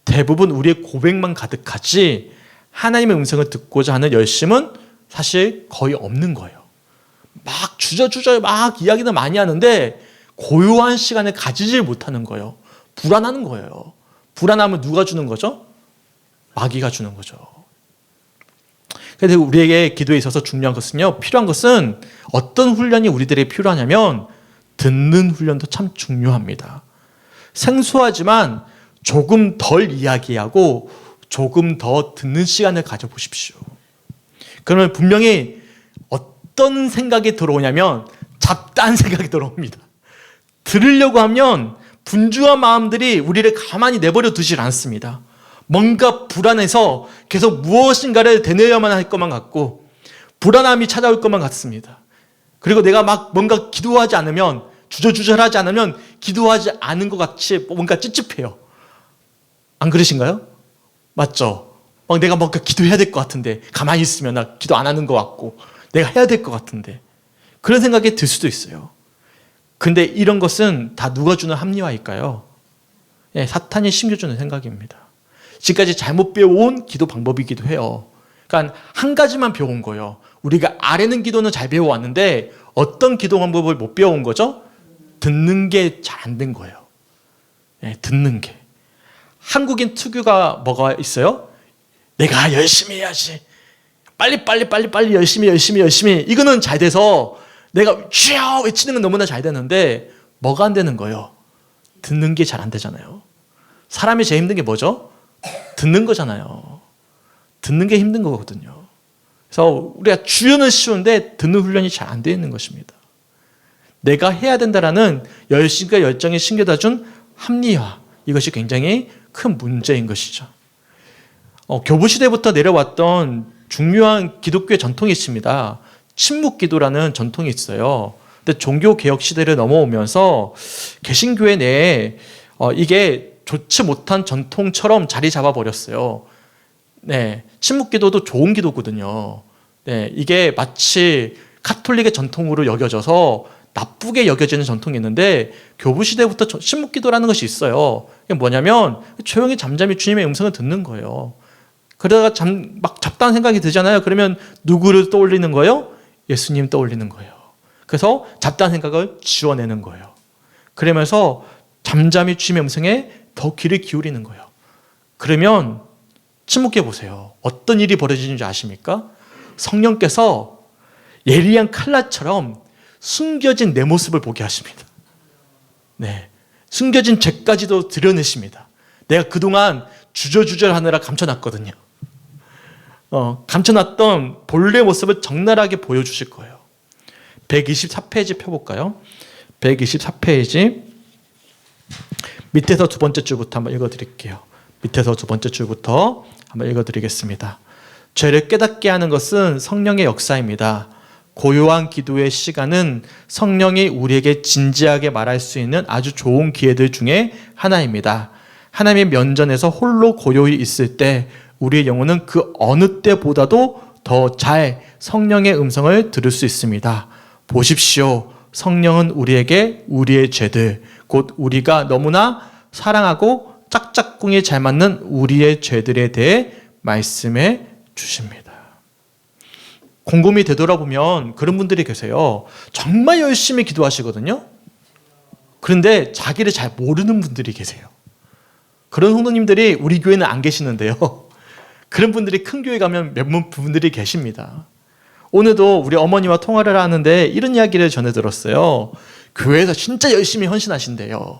[SPEAKER 1] 대부분 우리의 고백만 가득하지 하나님의 음성을 듣고자 하는 열심은 사실 거의 없는 거예요. 막 주저주저 막 이야기는 많이 하는데 고요한 시간을 가지질 못하는 거예요. 불안하는 거예요. 불안함을 누가 주는 거죠? 마귀가 주는 거죠. 그런데 우리에게 기도에 있어서 중요한 것은요, 필요한 것은 어떤 훈련이 우리들에게 필요하냐면 듣는 훈련도 참 중요합니다. 생소하지만 조금 덜 이야기하고 조금 더 듣는 시간을 가져보십시오. 그러면 분명히 어떤 생각이 들어오냐면 잡다한 생각이 들어옵니다. 들으려고 하면 분주한 마음들이 우리를 가만히 내버려 두질 않습니다. 뭔가 불안해서 계속 무엇인가를 되뇌어야만 할 것만 같고 불안함이 찾아올 것만 같습니다. 그리고 내가 막 뭔가 기도하지 않으면 주저주저하지 않으면 기도하지 않은 것 같이 뭔가 찝찝해요. 안 그러신가요? 맞죠? 내가 뭔가 기도해야 될 것 같은데 가만히 있으면 나 기도 안 하는 것 같고 내가 해야 될 것 같은데 그런 생각이 들 수도 있어요. 근데 이런 것은 다 누가 주는 합리화일까요? 예, 사탄이 심겨주는 생각입니다. 지금까지 잘못 배워온 기도 방법이기도 해요. 그러니까 한 가지만 배워온 거예요. 우리가 아뢰는 기도는 잘 배워왔는데 어떤 기도 방법을 못 배워온 거죠? 듣는 게 잘 안 된 거예요. 네, 듣는 게. 한국인 특유가 뭐가 있어요? 내가 열심히 해야지. 빨리 열심히. 이거는 잘 돼서 내가 쥐어 외치는 건 너무나 잘 되는데 뭐가 안 되는 거예요? 듣는 게 잘 안 되잖아요. 사람이 제일 힘든 게 뭐죠? 듣는 거잖아요. 듣는 게 힘든 거거든요. 그래서 우리가 주요는 쉬운데 듣는 훈련이 잘 안 되어 있는 것입니다. 내가 해야 된다라는 열심과 열정이 심겨다 준 합리화, 이것이 굉장히 큰 문제인 것이죠. 교부시대부터 내려왔던 중요한 기독교의 전통이 있습니다. 침묵기도라는 전통이 있어요. 근데 종교개혁 시대를 넘어오면서 개신교회 내에 이게 좋지 못한 전통처럼 자리 잡아버렸어요. 네, 침묵기도도 좋은 기도거든요. 네, 이게 마치 카톨릭의 전통으로 여겨져서 나쁘게 여겨지는 전통이 있는데 교부시대부터 침묵기도라는 것이 있어요. 이게 뭐냐면 조용히 잠잠히 주님의 음성을 듣는 거예요. 그러다가 막 잡다한 생각이 들잖아요. 그러면 누구를 떠올리는 거예요? 예수님 떠올리는 거예요. 그래서 잡다한 생각을 지워내는 거예요. 그러면서 잠잠히 주님의 음성에 더 귀를 기울이는 거예요. 그러면 침묵해 보세요. 어떤 일이 벌어지는지 아십니까? 성령께서 예리한 칼날처럼 숨겨진 내 모습을 보게 하십니다. 네, 숨겨진 죄까지도 드러내십니다. 내가 그동안 주저주저하느라 감춰놨거든요. 감춰놨던 본래 모습을 적나라하게 보여주실 거예요. 124페이지 펴볼까요? 124페이지 밑에서 두 번째 줄부터 한번 읽어드릴게요. 밑에서 두 번째 줄부터 한번 읽어드리겠습니다. 죄를 깨닫게 하는 것은 성령의 역사입니다. 고요한 기도의 시간은 성령이 우리에게 진지하게 말할 수 있는 아주 좋은 기회들 중에 하나입니다. 하나님의 면전에서 홀로 고요히 있을 때 우리의 영혼은 그 어느 때보다도 더 잘 성령의 음성을 들을 수 있습니다. 보십시오. 성령은 우리에게 우리의 죄들, 곧 우리가 너무나 사랑하고 짝짝꿍이 잘 맞는 우리의 죄들에 대해 말씀해 주십니다. 곰곰이 되돌아보면 그런 분들이 계세요. 정말 열심히 기도하시거든요. 그런데 자기를 잘 모르는 분들이 계세요. 그런 성도님들이 우리 교회는 안 계시는데요. 그런 분들이 큰 교회 가면 몇몇 분들이 계십니다. 오늘도 우리 어머니와 통화를 하는데 이런 이야기를 전해 들었어요. 교회에서 진짜 열심히 헌신하신대요.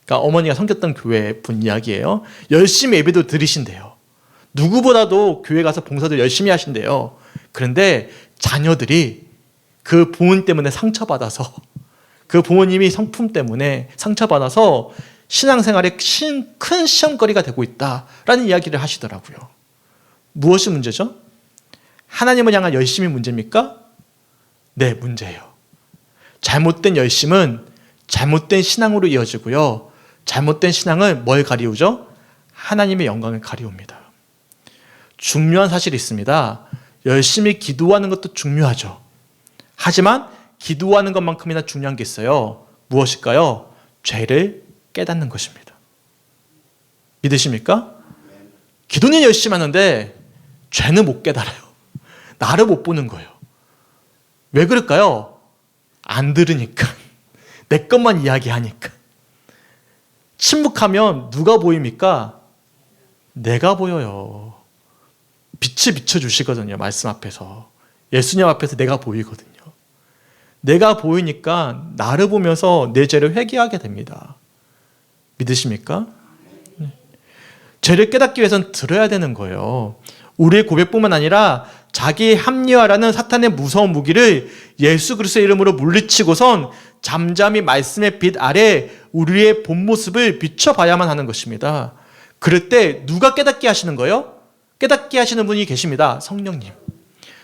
[SPEAKER 1] 그러니까 어머니가 섬겼던 교회 분 이야기예요. 열심히 예배도 드리신대요. 누구보다도 교회 가서 봉사도 열심히 하신대요. 그런데 자녀들이 그 부모님 때문에 상처받아서, 그 부모님이 성품 때문에 상처받아서 신앙생활에 큰 시험거리가 되고 있다라는 이야기를 하시더라고요. 무엇이 문제죠? 하나님을 향한 열심이 문제입니까? 네, 문제예요. 잘못된 열심은 잘못된 신앙으로 이어지고요. 잘못된 신앙은 뭘 가리우죠? 하나님의 영광을 가리웁니다. 중요한 사실이 있습니다. 열심히 기도하는 것도 중요하죠. 하지만 기도하는 것만큼이나 중요한 게 있어요. 무엇일까요? 죄를 깨닫는 것입니다. 믿으십니까? 기도는 열심히 하는데 죄는 못 깨달아요. 나를 못 보는 거예요. 왜 그럴까요? 안 들으니까. 내 것만 이야기하니까. 침묵하면 누가 보입니까? 내가 보여요. 빛이 비춰주시거든요. 말씀 앞에서. 예수님 앞에서 내가 보이거든요. 내가 보이니까 나를 보면서 내 죄를 회개하게 됩니다. 믿으십니까? 네. 죄를 깨닫기 위해서는 들어야 되는 거예요. 우리의 고백뿐만 아니라 자기의 합리화라는 사탄의 무서운 무기를 예수 그리스도의 이름으로 물리치고선 잠잠히 말씀의 빛 아래 우리의 본 모습을 비춰봐야만 하는 것입니다. 그럴 때 누가 깨닫게 하시는 거예요? 깨닫게 하시는 분이 계십니다. 성령님.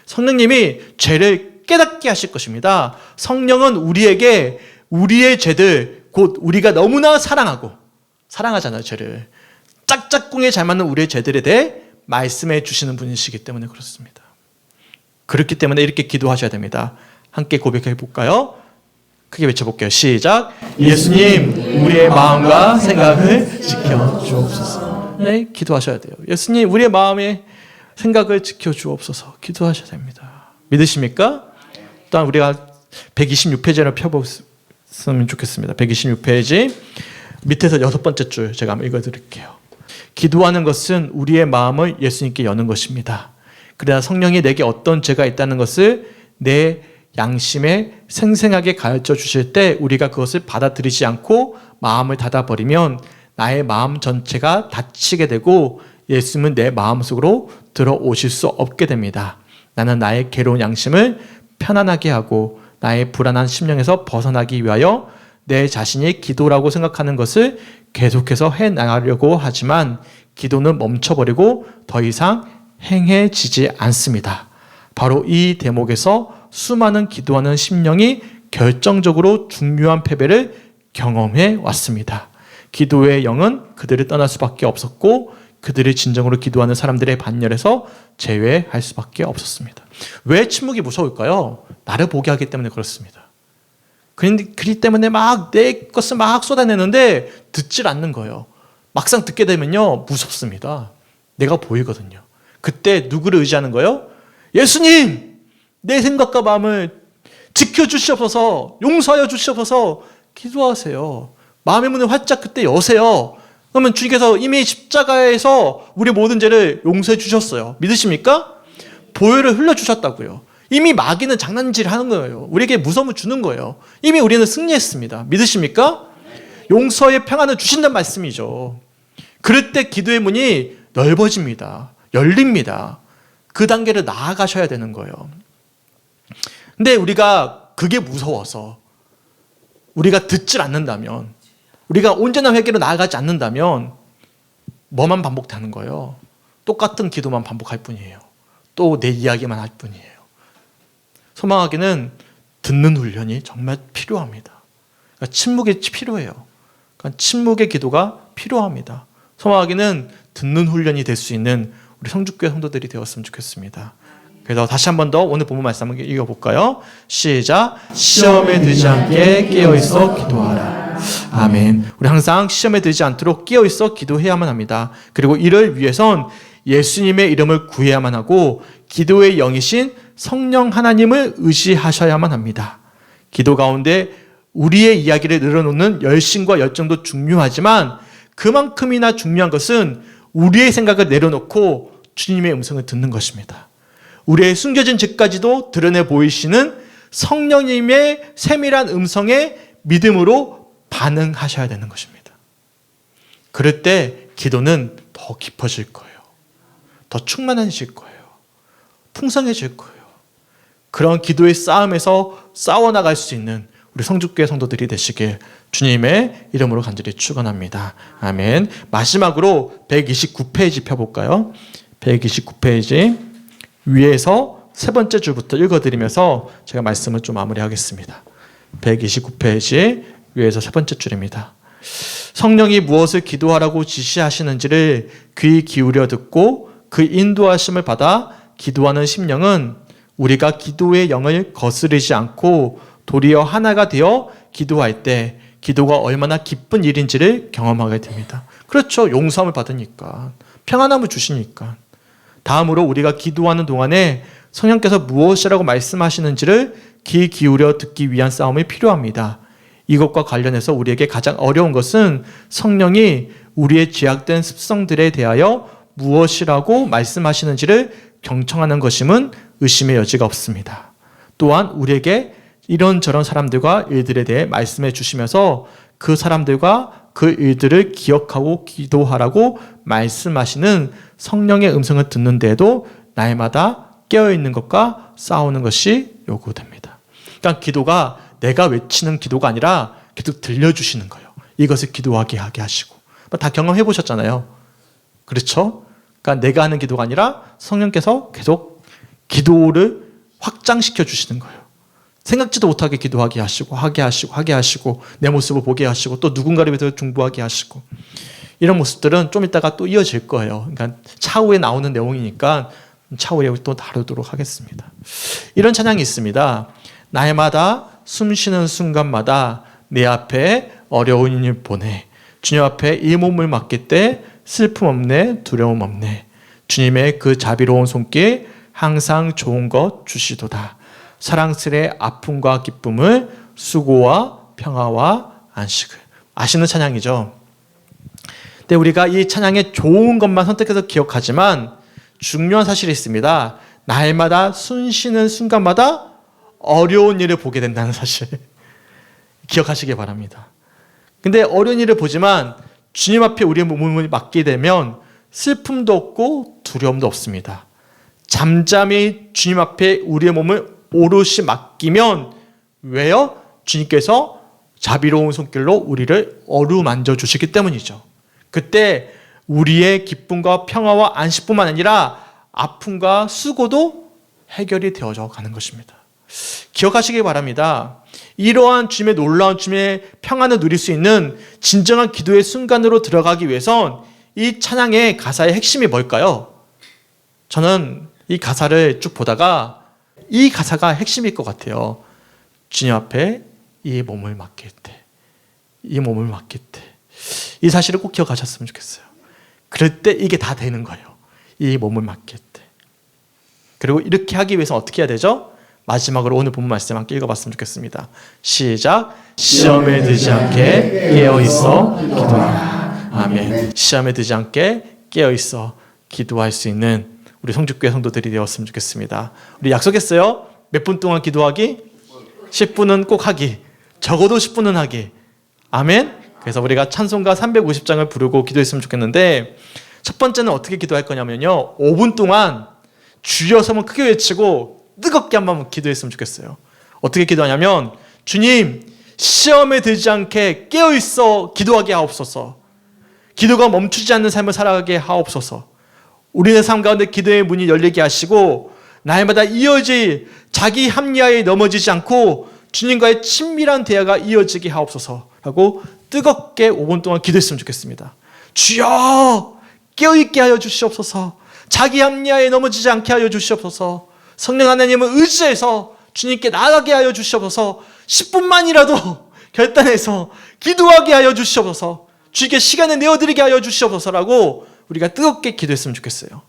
[SPEAKER 1] 성령님이 죄를 깨닫게 하실 것입니다. 성령은 우리에게 우리의 죄들, 곧 우리가 너무나 사랑하잖아요, 죄를. 짝짝꿍에 잘 맞는 우리의 죄들에 대해 말씀해 주시는 분이시기 때문에 그렇습니다. 그렇기 때문에 이렇게 기도하셔야 됩니다. 함께 고백해 볼까요? 크게 외쳐볼게요. 시작. 예수님, 우리의 마음과 생각을 지켜 주옵소서. 네, 기도하셔야 돼요. 예수님, 우리의 마음의 생각을 지켜 주옵소서. 기도하셔야 됩니다. 믿으십니까? 또한 우리가 126페이지를 읽었으면 좋겠습니다. 126페이지 밑에서 6번째 줄 제가 한번 읽어드릴게요. 기도하는 것은 우리의 마음을 예수님께 여는 것입니다. 그러나 성령이 내게 어떤 죄가 있다는 것을 내 양심에 생생하게 가르쳐 주실 때 우리가 그것을 받아들이지 않고 마음을 닫아버리면 나의 마음 전체가 닫히게 되고 예수님은 내 마음속으로 들어오실 수 없게 됩니다. 나는 나의 괴로운 양심을 편안하게 하고 나의 불안한 심령에서 벗어나기 위하여 내 자신이 기도라고 생각하는 것을 계속해서 해나가려고 하지만 기도는 멈춰버리고 더 이상 행해지지 않습니다. 바로 이 대목에서 수많은 기도하는 심령이 결정적으로 중요한 패배를 경험해 왔습니다. 기도의 영은 그들을 떠날 수밖에 없었고 그들이 진정으로 기도하는 사람들의 반열에서 제외할 수밖에 없었습니다. 왜 침묵이 무서울까요? 나를 보게 하기 때문에 그렇습니다. 그렇기 때문에 막 내 것을 막 쏟아내는데 듣질 않는 거예요. 막상 듣게 되면요 무섭습니다. 내가 보이거든요. 그때 누구를 의지하는 거예요? 예수님! 내 생각과 마음을 지켜주시옵소서, 용서하여 주시옵소서 기도하세요. 마음의 문을 활짝 그때 여세요. 그러면 주님께서 이미 십자가에서 우리 모든 죄를 용서해 주셨어요. 믿으십니까? 보혈을 흘려주셨다고요. 이미 마귀는 장난질 하는 거예요. 우리에게 무서움을 주는 거예요. 이미 우리는 승리했습니다. 믿으십니까? 용서의 평안을 주신다는 말씀이죠. 그럴 때 기도의 문이 넓어집니다. 열립니다. 그 단계를 나아가셔야 되는 거예요. 근데 우리가 그게 무서워서 우리가 듣질 않는다면, 우리가 온전한 회개로 나아가지 않는다면 뭐만 반복되는 거예요? 똑같은 기도만 반복할 뿐이에요. 또 내 이야기만 할 뿐이에요. 소망하기는 듣는 훈련이 정말 필요합니다. 그러니까 침묵이 필요해요. 그러니까 침묵의 기도가 필요합니다. 소망하기는 듣는 훈련이 될 수 있는 우리 성주교회 성도들이 되었으면 좋겠습니다. 그래서 다시 한 번 더 오늘 본문 말씀 한번 읽어볼까요? 시작. 시험에 들지 않게 깨어있어 기도하라. 아멘. 우리 항상 시험에 들지 않도록 깨어있어 기도해야만 합니다. 그리고 이를 위해선 예수님의 이름을 구해야만 하고 기도의 영이신 성령 하나님을 의지하셔야만 합니다. 기도 가운데 우리의 이야기를 늘어놓는 열심과 열정도 중요하지만 그만큼이나 중요한 것은 우리의 생각을 내려놓고 주님의 음성을 듣는 것입니다. 우리의 숨겨진 죄까지도 드러내 보이시는 성령님의 세밀한 음성에 믿음으로 반응하셔야 되는 것입니다. 그럴 때 기도는 더 깊어질 거예요. 더 충만해질 거예요. 풍성해질 거예요. 그런 기도의 싸움에서 싸워나갈 수 있는 우리 성주교회 성도들이 되시길 주님의 이름으로 간절히 축원합니다. 아멘. 마지막으로 129페이지 펴볼까요? 129페이지 위에서 세 번째 줄부터 읽어드리면서 제가 말씀을 좀 마무리하겠습니다. 129페이지 위에서 세 번째 줄입니다. 성령이 무엇을 기도하라고 지시하시는지를 귀 기울여 듣고 그 인도하심을 받아 기도하는 심령은 우리가 기도의 영을 거스르지 않고 도리어 하나가 되어 기도할 때 기도가 얼마나 기쁜 일인지를 경험하게 됩니다. 그렇죠. 용서함을 받으니까, 평안함을 주시니까. 다음으로 우리가 기도하는 동안에 성령께서 무엇이라고 말씀하시는지를 귀 기울여 듣기 위한 싸움이 필요합니다. 이것과 관련해서 우리에게 가장 어려운 것은 성령이 우리의 죄악된 습성들에 대하여 무엇이라고 말씀하시는지를 경청하는 것임은 의심의 여지가 없습니다. 또한 우리에게 이런저런 사람들과 일들에 대해 말씀해 주시면서 그 사람들과 그 일들을 기억하고 기도하라고 말씀하시는 성령의 음성을 듣는 데에도 날마다 깨어있는 것과 싸우는 것이 요구됩니다. 그러니까 기도가 내가 외치는 기도가 아니라 계속 들려주시는 거예요. 이것을 기도하게 하게 하시고. 다 경험해 보셨잖아요. 그렇죠? 그러니까 내가 하는 기도가 아니라 성령께서 계속 기도를 확장시켜 주시는 거예요. 생각지도 못하게 기도하게 하시고 하게 하시고 내 모습을 보게 하시고 또 누군가를 위해서 중보하게 하시고 이런 모습들은 좀 이따가 또 이어질 거예요. 그러니까 차후에 나오는 내용이니까 차후에 또 다루도록 하겠습니다. 이런 찬양이 있습니다. 날마다 숨 쉬는 순간마다 내 앞에 어려운 일 보내 주님 앞에 이 몸을 맡길 때 슬픔 없네 두려움 없네 주님의 그 자비로운 손길 항상 좋은 것 주시도다. 사랑스레 아픔과 기쁨을 수고와 평화와 안식을. 아시는 찬양이죠. 근데 우리가 이 찬양의 좋은 것만 선택해서 기억하지만 중요한 사실이 있습니다. 날마다 숨 쉬는 순간마다 어려운 일을 보게 된다는 사실. 기억하시기 바랍니다. 근데 어려운 일을 보지만 주님 앞에 우리의 몸을 맡게 되면 슬픔도 없고 두려움도 없습니다. 잠잠히 주님 앞에 우리의 몸을 오롯이 맡기면 왜요? 주님께서 자비로운 손길로 우리를 어루만져 주시기 때문이죠. 그때 우리의 기쁨과 평화와 안식뿐만 아니라 아픔과 수고도 해결이 되어져 가는 것입니다. 기억하시기 바랍니다. 이러한 주님의 놀라운 주님의 평안을 누릴 수 있는 진정한 기도의 순간으로 들어가기 위해선 이 찬양의 가사의 핵심이 뭘까요? 저는 이 가사를 쭉 보다가 이 가사가 핵심일 것 같아요. 주님 앞에 이 몸을 맡길 때, 이 몸을 맡길 때, 이 사실을 꼭 기억하셨으면 좋겠어요. 그럴 때 이게 다 되는 거예요. 이 몸을 맡길 때. 그리고 이렇게 하기 위해서 어떻게 해야 되죠? 마지막으로 오늘 본 말씀 함께 읽어봤으면 좋겠습니다. 시작. 시험에 들지 않게 깨어있어 기도하라. 아멘. 시험에 들지 않게 깨어있어 기도할 수 있는 우리 성주교회 성도들이 되었으면 좋겠습니다. 우리 약속했어요. 몇 분 동안 기도하기? 10분은 꼭 하기. 적어도 10분은 하기. 아멘. 그래서 우리가 찬송가 350장을 부르고 기도했으면 좋겠는데 첫 번째는 어떻게 기도할 거냐면요. 5분 동안 주여 소문 크게 외치고 뜨겁게 한번 기도했으면 좋겠어요. 어떻게 기도하냐면 주님 시험에 들지 않게 깨어있어 기도하게 하옵소서. 기도가 멈추지 않는 삶을 살아가게 하옵소서. 우리의 삶 가운데 기도의 문이 열리게 하시고 날마다 이어질 자기 합리화에 넘어지지 않고 주님과의 친밀한 대화가 이어지게 하옵소서라고 뜨겁게 5분 동안 기도했으면 좋겠습니다. 주여 깨어있게 하여 주시옵소서. 자기 합리화에 넘어지지 않게 하여 주시옵소서. 성령 하나님을 의지해서 주님께 나아가게 하여 주시옵소서. 10분만이라도 결단해서 기도하게 하여 주시옵소서. 주님께 시간을 내어드리게 하여 주시옵소서라고 우리가 뜨겁게 기도했으면 좋겠어요.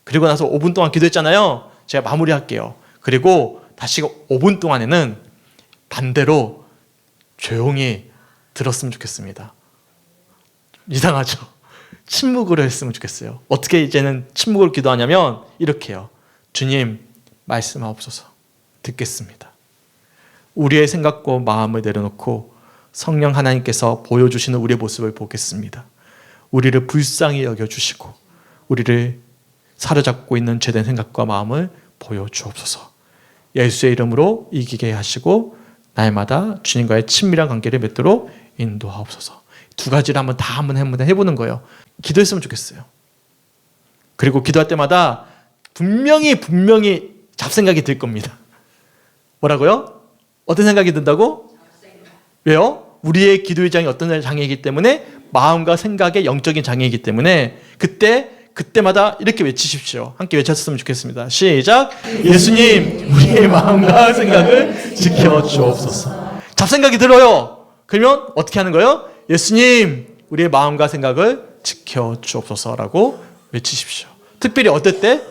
[SPEAKER 1] 그리고 나서 5분 동안 기도했잖아요. 제가 마무리할게요. 그리고 다시 5분 동안에는 반대로 조용히 들었으면 좋겠습니다. 이상하죠? 침묵으로 했으면 좋겠어요. 어떻게 이제는 침묵으로 기도하냐면 이렇게요. 주님 말씀하옵소서. 듣겠습니다. 우리의 생각과 마음을 내려놓고 성령 하나님께서 보여주시는 우리의 모습을 보겠습니다. 우리를 불쌍히 여겨주시고 우리를 사로잡고 있는 죄된 생각과 마음을 보여주옵소서. 예수의 이름으로 이기게 하시고 날마다 주님과의 친밀한 관계를 맺도록 인도하옵소서. 두 가지를 한번 해보는 거예요. 기도했으면 좋겠어요. 그리고 기도할 때마다 분명히 잡생각이 들 겁니다. 뭐라고요? 어떤 생각이 든다고? 왜요? 우리의 기도의 장이 어떤 장이기 때문에 마음과 생각의 영적인 장이기 때문에 그때마다 이렇게 외치십시오. 함께 외쳤으면 좋겠습니다. 시작. 예수님 우리의 마음과 생각을 지켜주옵소서. 잡생각이 들어요. 그러면 어떻게 하는 거예요? 예수님 우리의 마음과 생각을 지켜주옵소서라고 외치십시오. 특별히 어떨 때?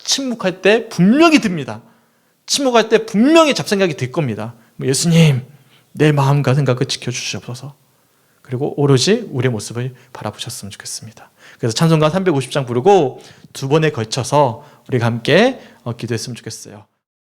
[SPEAKER 1] 침묵할 때 분명히 듭니다. 침묵할 때 분명히 잡생각이 들 겁니다. 예수님 내 마음과 생각을 지켜주시옵소서. 그리고 오로지 우리의 모습을 바라보셨으면 좋겠습니다. 그래서 찬송가 350장 부르고 2번에 걸쳐서 우리가 함께 기도했으면 좋겠어요.